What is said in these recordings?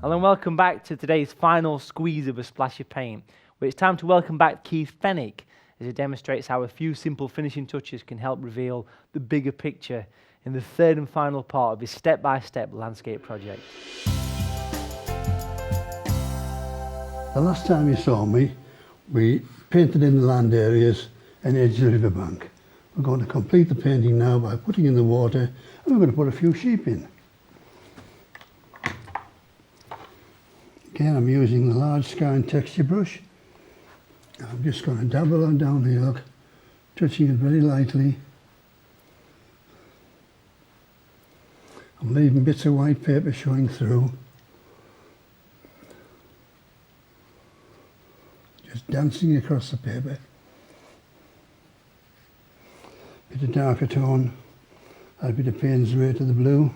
Hello and welcome back to today's final squeeze of a splash of paint, where it's time to welcome back Keith Fenwick as he demonstrates how a few simple finishing touches can help reveal the bigger picture in the third and final part of his step-by-step landscape project. The last time you saw me, we painted in the land areas and edge the riverbank. We're going to complete the painting now by putting in the water, and we're going to put a few sheep in. Again, I'm using the large sky and texture brush. I'm just going to dabble on down the look, touching it very lightly. I'm leaving bits of white paper showing through. Just dancing across the paper. Bit of darker tone, add a bit of Payne's Grey to the blue.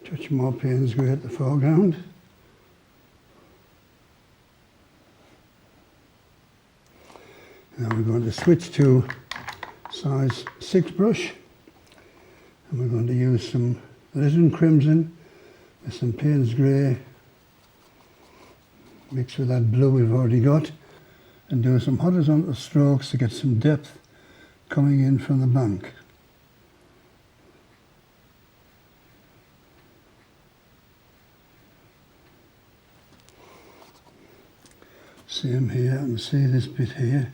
Touch more Payne's Grey at the foreground. Now we're going to switch to size 6 brush, and we're going to use some alizarin crimson with some Payne's Grey mixed with that blue we've already got, and do some horizontal strokes to get some depth coming in from the bank. Same here, and see this bit here.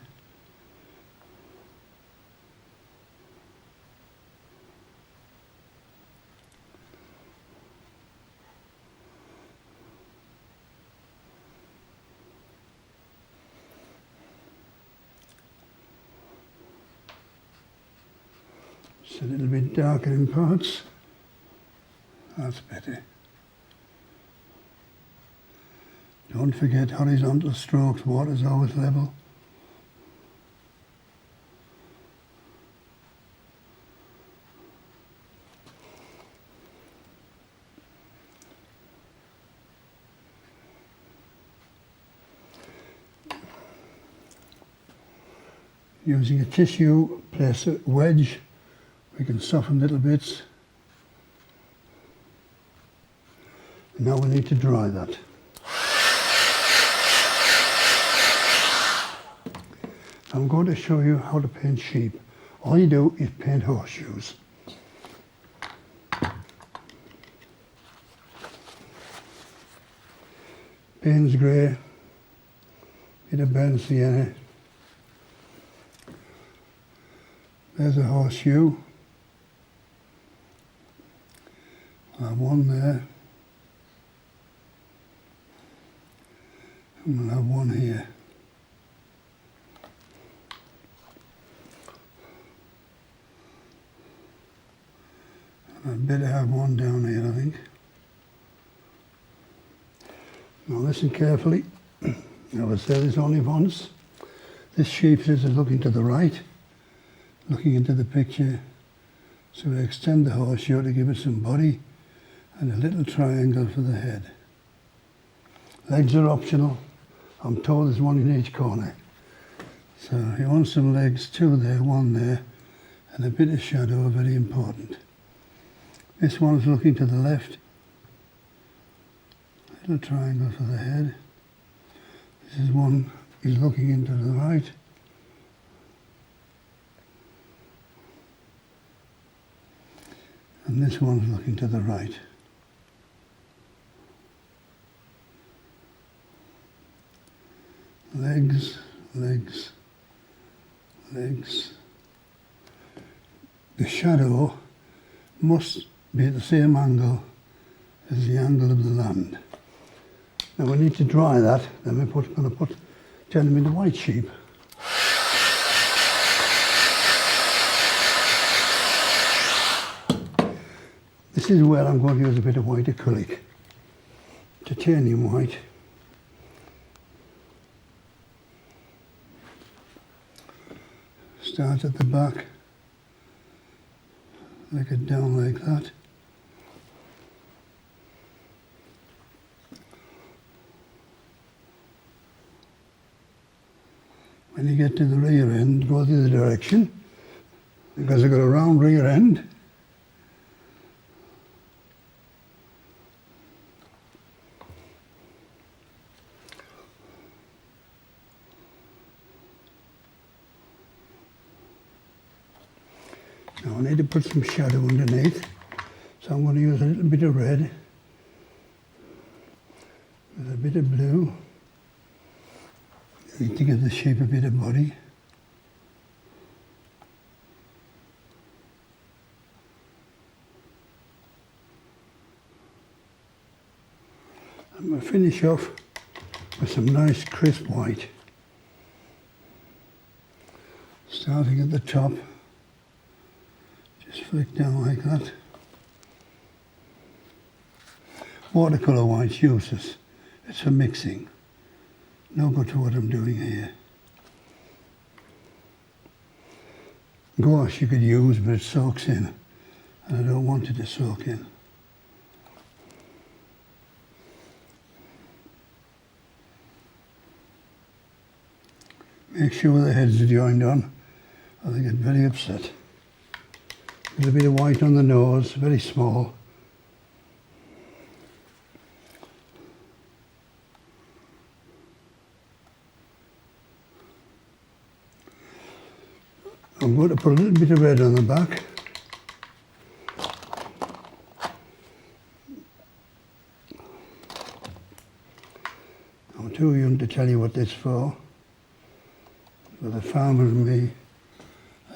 It's a little bit darker in parts. That's better. Don't forget horizontal strokes, water's always level. Using a tissue, place a wedge, we can soften little bits. And now we need to dry that. I'm going to show you how to paint sheep. All you do is paint horseshoes. Payne's Grey, bit of burnt sienna. There's a horseshoe. I'll have one there. And we'll have one here. I'd better have one down here, I think. Now listen carefully. I will say this only once. This sheep is looking to the right, looking into the picture. So we extend the horseshoe to give it some body and a little triangle for the head. Legs are optional. I'm told there's one in each corner. So you want some legs, 2 there, 1 there, and a bit of shadow, very important. This one's looking to the left. Little triangle for the head. This is one is looking into the right. And this one's looking to the right. Legs, legs, legs. The shadow must be at the same angle as the angle of the land. Now we need to dry that, then we're going to turn them into white sheep. This is where I'm going to use a bit of white acrylic, titanium white. Start at the back, make it down like that. When you get to the rear end, go the other direction, because I've got a round rear end. Now I need to put some shadow underneath, so I'm going to use a little bit of red with a bit of blue. I need to give the shape a bit of body. I'm going to finish off with some nice crisp white. Starting at the top, just flick down like that. Watercolour white's useless, it's for mixing. No good to what I'm doing here. Gouache you could use, but it soaks in, and I don't want it to soak in. Make sure the heads are joined on, or they get very upset. A little bit of white on the nose, very small. I'm going to put a little bit of red on the back. I'm too young to tell you what this is for, but the farmers and me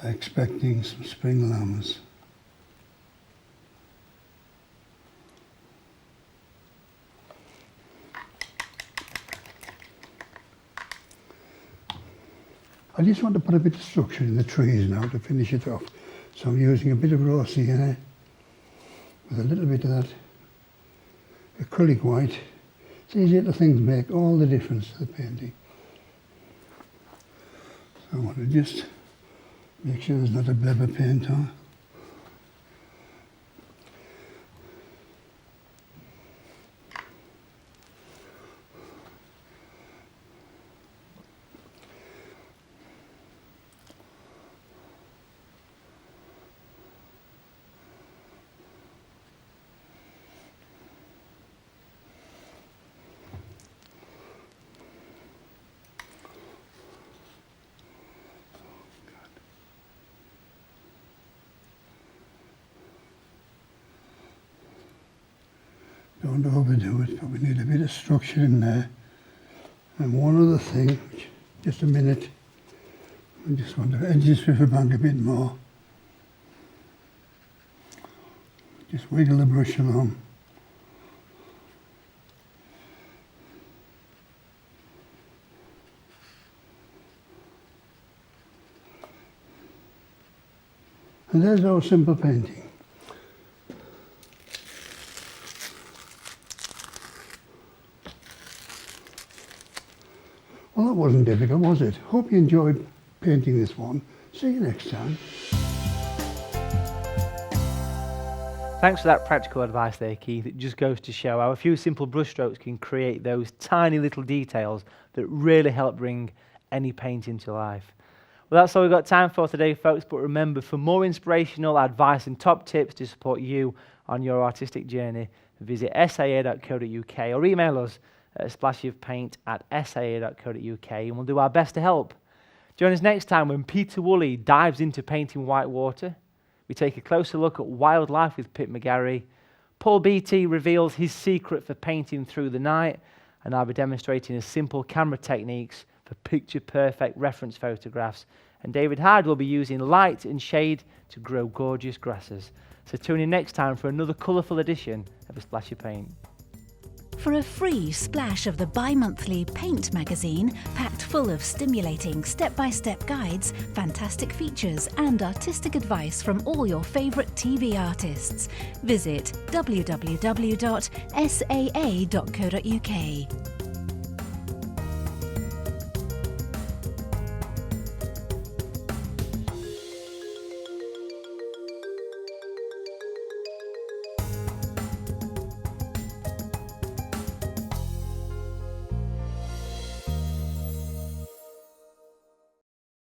are expecting some spring lambs. I just want to put a bit of structure in the trees now to finish it off. So I'm using a bit of raw sienna with a little bit of that acrylic white. These little things make all the difference to the painting. So I want to just make sure there's not a bleb of paint on. Don't overdo it, but we need a bit of structure in there. And one other thing, just a minute, I just want to edge this riverbank a bit more. Just wiggle the brush along. And there's our simple painting. Well, that wasn't difficult, was it? Hope you enjoyed painting this one. See you next time. Thanks for that practical advice there, Keith. It just goes to show how a few simple brushstrokes can create those tiny little details that really help bring any painting to life. Well, that's all we've got time for today, folks, but remember, for more inspirational advice and top tips to support you on your artistic journey, visit saa.co.uk or email us at splashofpaint@saa.co.uk and we'll do our best to help. Join us next time when Peter Woolley dives into painting white water. We take a closer look at wildlife with Pip McGarry. Paul Beattie reveals his secret for painting through the night, and I'll be demonstrating his simple camera techniques for picture-perfect reference photographs. And David Hyde will be using light and shade to grow gorgeous grasses. So tune in next time for another colourful edition of A Splash of Paint. For a free splash of the bi-monthly Paint magazine, packed full of stimulating step-by-step guides, fantastic features and artistic advice from all your favourite TV artists, visit www.saa.co.uk.